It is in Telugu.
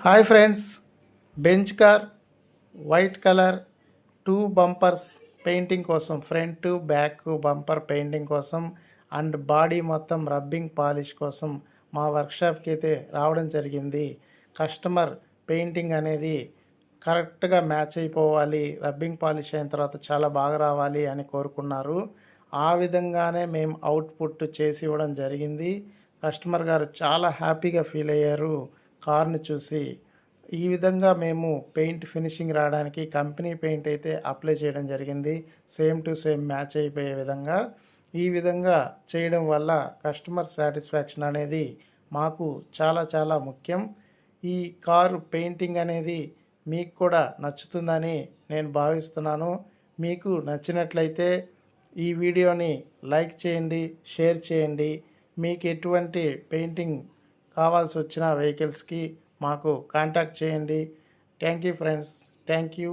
Hi friends, bench car white colour 2 bumpers painting కోసం, ఫ్రంట్ బ్యాక్ బంపర్ పెయింటింగ్ కోసం అండ్ బాడీ మొత్తం రబ్బింగ్ పాలిష్ కోసం మా వర్క్షాప్కి అయితే రావడం జరిగింది. కస్టమర్ పెయింటింగ్ అనేది కరెక్ట్గా మ్యాచ్ అయిపోవాలి, రబ్బింగ్ పాలిష్ అయిన తర్వాత చాలా బాగా రావాలి అని కోరుకున్నారు. ఆ విధంగానే మేము అవుట్పుట్ చేసి ఇవ్వడం జరిగింది. కస్టమర్ గారు చాలా హ్యాపీగా ఫీల్ అయ్యారు కార్ని చూసి. ఈ విధంగా మేము పెయింట్ ఫినిషింగ్ రావడానికి కంపెనీ పెయింట్ అయితే అప్లై చేయడం జరిగింది, సేమ్ టు సేమ్ మ్యాచ్ అయిపోయే విధంగా. ఈ విధంగా చేయడం వల్ల కస్టమర్ సాటిస్ఫాక్షన్ అనేది మాకు చాలా చాలా ముఖ్యం. ఈ కారు పెయింటింగ్ అనేది మీకు కూడా నచ్చుతుందని నేను భావిస్తున్నాను. మీకు నచ్చినట్లయితే ఈ వీడియోని లైక్ చేయండి, షేర్ చేయండి. మీకు ఎటువంటి పెయింటింగ్ కావాల్సి వచ్చిన వెహికల్స్కి మాకు కాంటాక్ట్ చేయండి. Thank you friends, thank you.